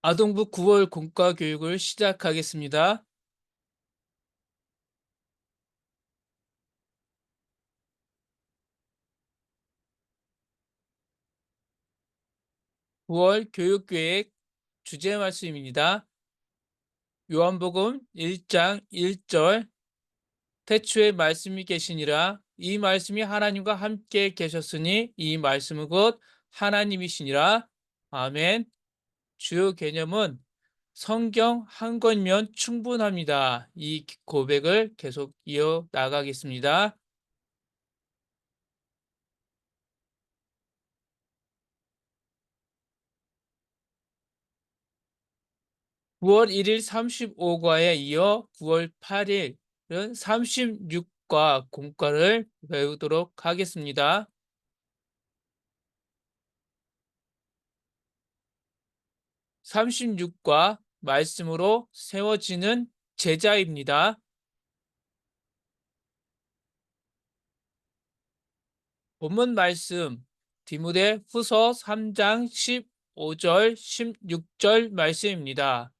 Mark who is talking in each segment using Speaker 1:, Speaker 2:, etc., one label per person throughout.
Speaker 1: 아동부 9월 공과 교육을 시작하겠습니다. 9월 교육계획 주제 말씀입니다. 요한복음 1장 1절 태초에 말씀이 계시니라 이 말씀이 하나님과 함께 계셨으니 이 말씀은 곧 하나님이시니라. 아멘. 주요 개념은 성경 한 권이면 충분합니다. 이 고백을 계속 이어 나가겠습니다. 9월 1일 35과에 이어 9월 8일은 36과 공과를 배우도록 하겠습니다. 36과 말씀으로 세워지는 제자입니다. 본문 말씀 디모데 후서 3장 15절 16절 말씀입니다.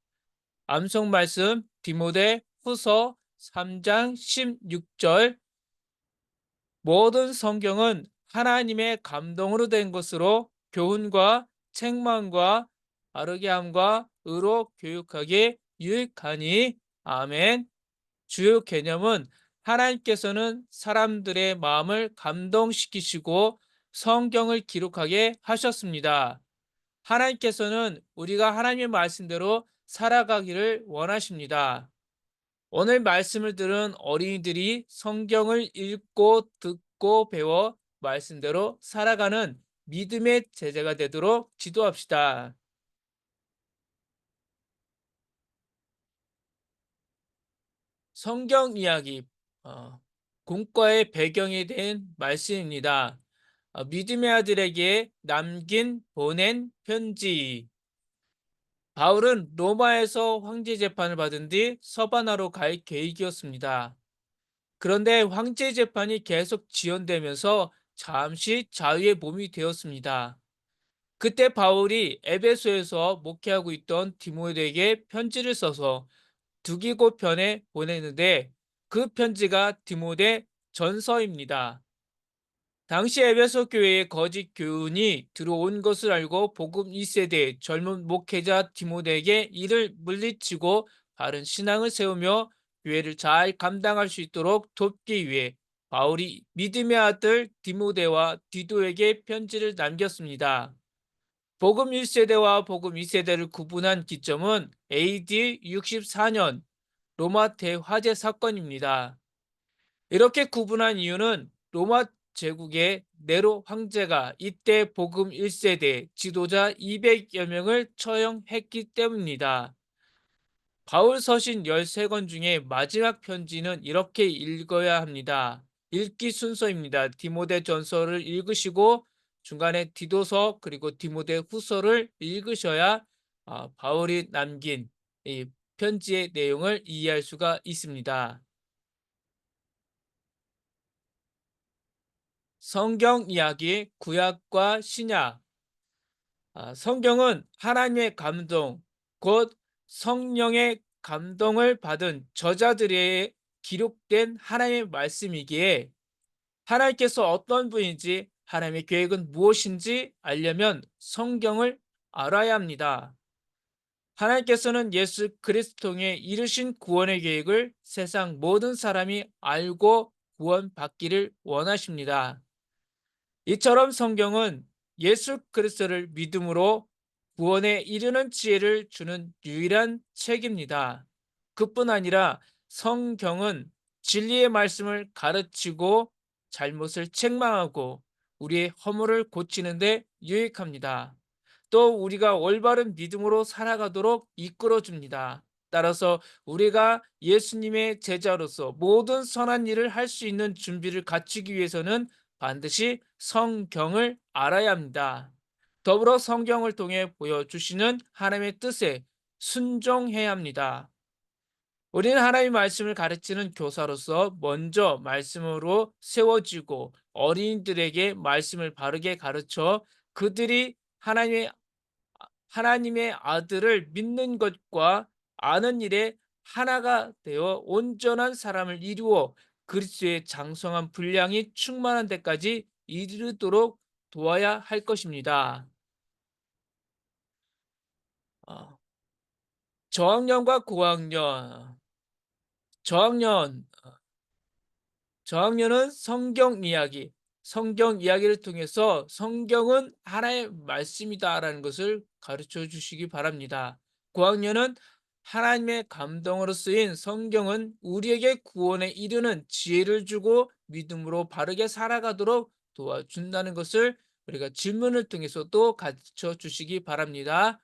Speaker 1: 암송 말씀 디모데 후서 3장 16절 모든 성경은 하나님의 감동으로 된 것으로 교훈과 책망과 바르게 함과 의로 교육하기에 유익하니. 아멘. 주요 개념은 하나님께서는 사람들의 마음을 감동시키시고 성경을 기록하게 하셨습니다. 하나님께서는 우리가 하나님의 말씀대로 살아가기를 원하십니다. 오늘 말씀을 들은 어린이들이 성경을 읽고 듣고 배워 말씀대로 살아가는 믿음의 제자가 되도록 지도합시다. 성경 이야기, 공과의 배경이 된 말씀입니다. 믿음의 아들에게 남긴 보낸 편지. 바울은 로마에서 황제 재판을 받은 뒤 서바나로 갈 계획이었습니다. 그런데 황제 재판이 계속 지연되면서 잠시 자유의 몸이 되었습니다. 그때 바울이 에베소에서 목회하고 있던 디모데에게 편지를 써서 두기고 편에 보냈는데 그 편지가 디모데 전서입니다. 당시 에베소 교회에 거짓 교훈이 들어온 것을 알고 복음 2세대 젊은 목회자 디모데에게 이를 물리치고 바른 신앙을 세우며 교회를 잘 감당할 수 있도록 돕기 위해 바울이 믿음의 아들 디모데와 디도에게 편지를 남겼습니다. 복음 1세대와 복음 2세대를 구분한 기점은 AD 64년 로마 대화재 사건입니다. 이렇게 구분한 이유는 로마 제국의 네로 황제가 이때 복음 1세대 지도자 200여 명을 처형했기 때문입니다. 바울 서신 13권 중에 마지막 편지는 이렇게 읽어야 합니다. 읽기 순서입니다. 디모데 전서를 읽으시고 중간에 디도서 그리고 디모데 후서를 읽으셔야 바울이 남긴 이 편지의 내용을 이해할 수가 있습니다. 성경 이야기 구약과 신약. 성경은 하나님의 감동, 곧 성령의 감동을 받은 저자들의 기록된 하나님의 말씀이기에 하나님께서 어떤 분인지 하나님의 계획은 무엇인지 알려면 성경을 알아야 합니다. 하나님께서는 예수 그리스도 통해 이루신 구원의 계획을 세상 모든 사람이 알고 구원받기를 원하십니다. 이처럼 성경은 예수 그리스도를 믿음으로 구원에 이르는 지혜를 주는 유일한 책입니다. 그뿐 아니라 성경은 진리의 말씀을 가르치고 잘못을 책망하고 우리의 허물을 고치는 데 유익합니다. 또 우리가 올바른 믿음으로 살아가도록 이끌어 줍니다. 따라서 우리가 예수님의 제자로서 모든 선한 일을 할 수 있는 준비를 갖추기 위해서는 반드시 성경을 알아야 합니다. 더불어 성경을 통해 보여주시는 하나님의 뜻에 순종해야 합니다. 우리는 하나님의 말씀을 가르치는 교사로서 먼저 말씀으로 세워지고 어린이들에게 말씀을 바르게 가르쳐 그들이 하나님의 하나님의 아들을 믿는 것과 아는 일에 하나가 되어 온전한 사람을 이루어 그리스도의 장성한 분량이 충만한 데까지 이르도록 도와야 할 것입니다. 어, 저학년과 고학년, 저학년 저학년은 성경 이야기를 통해서 성경은 하나의 말씀이다라는 것을 가르쳐 주시기 바랍니다. 고학년은 하나님의 감동으로 쓰인 성경은 우리에게 구원에 이르는 지혜를 주고 믿음으로 바르게 살아가도록 도와준다는 것을 우리가 질문을 통해서도 가르쳐 주시기 바랍니다.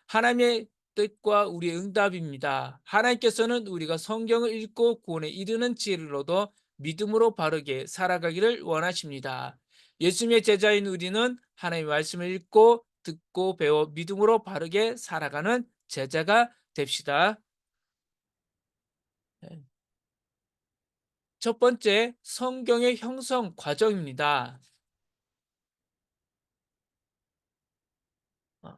Speaker 1: 하나님의 뜻과 우리의 응답입니다. 하나님께서는 우리가 성경을 읽고 구원에 이르는 지혜를 얻어 믿음으로 바르게 살아가기를 원하십니다. 예수님의 제자인 우리는 하나님의 말씀을 읽고 듣고 배워 믿음으로 바르게 살아가는 제자가 됩시다. 네. 첫 번째, 성경의 형성 과정입니다. 어,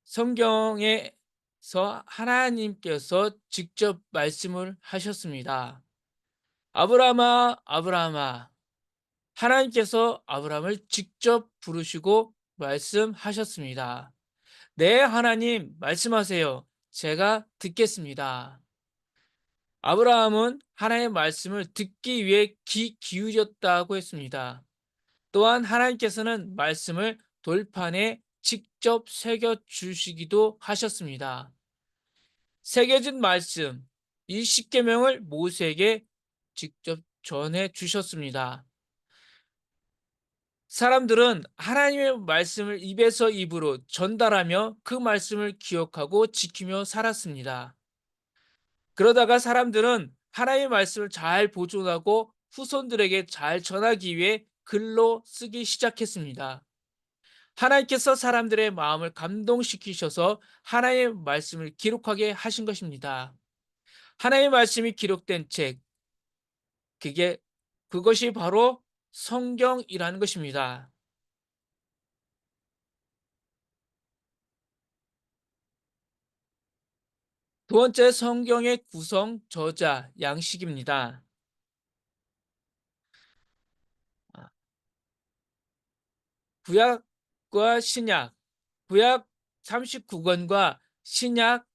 Speaker 1: 성경에서 하나님께서 직접 말씀을 하셨습니다. 아브라함아, 아브라함아. 하나님께서 아브라함을 직접 부르시고 말씀하셨습니다. 네, 하나님, 말씀하세요. 제가 듣겠습니다. 아브라함은 하나님의 말씀을 듣기 위해 귀 기울였다고 했습니다. 또한 하나님께서는 말씀을 돌판에 직접 새겨 주시기도 하셨습니다. 새겨진 말씀, 이 십계명을 모세에게 직접 전해 주셨습니다. 사람들은 하나님의 말씀을 입에서 입으로 전달하며 그 말씀을 기억하고 지키며 살았습니다. 그러다가 사람들은 하나님의 말씀을 잘 보존하고 후손들에게 잘 전하기 위해 글로 쓰기 시작했습니다. 하나님께서 사람들의 마음을 감동시키셔서 하나님의 말씀을 기록하게 하신 것입니다. 하나님의 말씀이 기록된 책, 그게 그것이 바로 성경이라는 것입니다. 두 번째, 성경의 구성, 저자, 양식입니다. 아, 구약과 신약, 구약 39권과 신약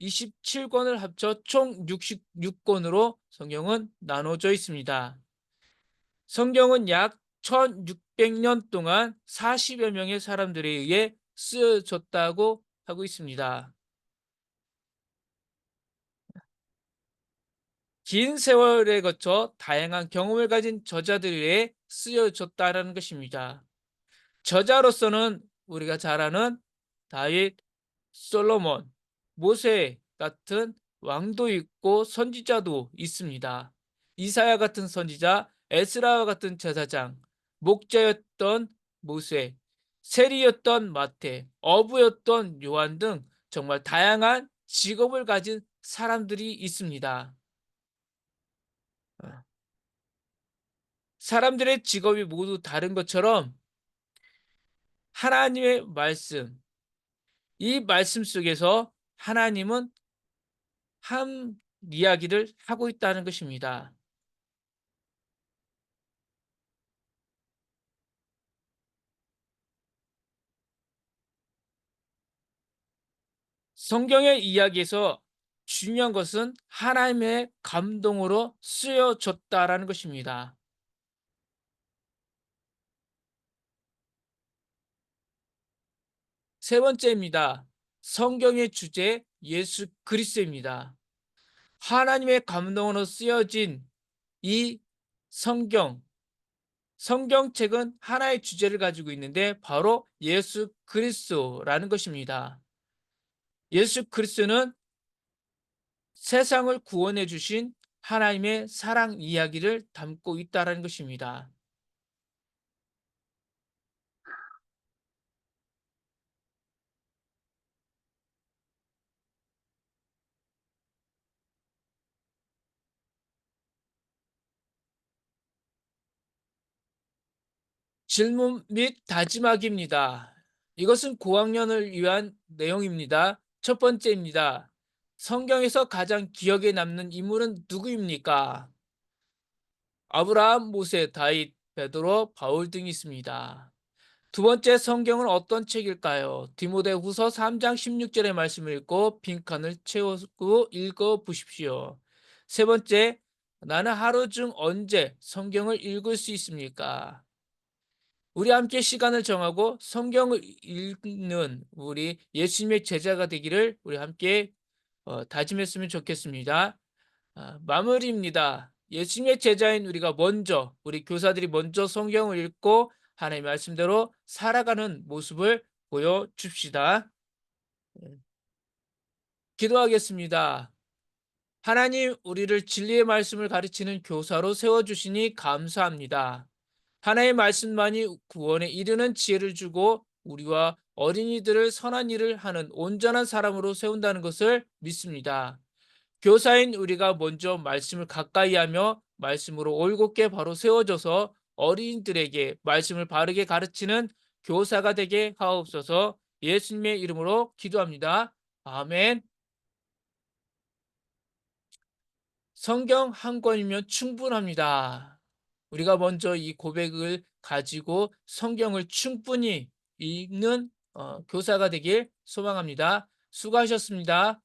Speaker 1: 27권을 합쳐 총 66권으로 성경은 나눠져 있습니다. 성경은 약 1600년 동안 40여 명의 사람들에 의해 쓰여졌다고 하고 있습니다. 긴 세월에 거쳐 다양한 경험을 가진 저자들에 의해 쓰여졌다는 것입니다. 저자로서는 우리가 잘 아는 다윗, 솔로몬, 모세 같은 왕도 있고 선지자도 있습니다. 이사야 같은 선지자, 에스라와 같은 제사장, 목자였던 모세, 세리였던 마태, 어부였던 요한 등 정말 다양한 직업을 가진 사람들이 있습니다. 사람들의 직업이 모두 다른 것처럼 하나님의 말씀, 이 말씀 속에서 하나님은 한 이야기를 하고 있다는 것입니다. 성경의 이야기에서 중요한 것은 하나님의 감동으로 쓰여졌다라는 것입니다. 세 번째입니다. 성경의 주제 예수 그리스도입니다. 하나님의 감동으로 쓰여진 이 성경, 성경책은 하나의 주제를 가지고 있는데 바로 예수 그리스도라는 것입니다. 예수 그리스도는 세상을 구원해 주신 하나님의 사랑 이야기를 담고 있다는 것입니다. 질문 및 다짐하기입니다. 이것은 고학년을 위한 내용입니다. 첫 번째입니다. 성경에서 가장 기억에 남는 인물은 누구입니까? 아브라함, 모세, 다윗, 베드로, 바울 등이 있습니다. 두 번째, 성경은 어떤 책일까요? 디모데후서 3장 16절의 말씀을 읽고 빈칸을 채우고 읽어 보십시오. 세 번째, 나는 하루 중 언제 성경을 읽을 수 있습니까? 우리 함께 시간을 정하고 성경을 읽는 우리 예수님의 제자가 되기를 우리 함께 다짐했으면 좋겠습니다. 마무리입니다. 예수님의 제자인 우리가 먼저, 우리 교사들이 먼저 성경을 읽고 하나님의 말씀대로 살아가는 모습을 보여줍시다. 네. 기도하겠습니다. 하나님, 우리를 진리의 말씀을 가르치는 교사로 세워주시니 감사합니다. 하나의 말씀만이 구원에 이르는 지혜를 주고 우리와 어린이들을 선한 일을 하는 온전한 사람으로 세운다는 것을 믿습니다. 교사인 우리가 먼저 말씀을 가까이 하며 말씀으로 올곧게 바로 세워져서 어린이들에게 말씀을 바르게 가르치는 교사가 되게 하옵소서. 예수님의 이름으로 기도합니다. 아멘. 성경 한 권이면 충분합니다. 우리가 먼저 이 고백을 가지고 성경을 충분히 읽는 교사가 되길 소망합니다. 수고하셨습니다.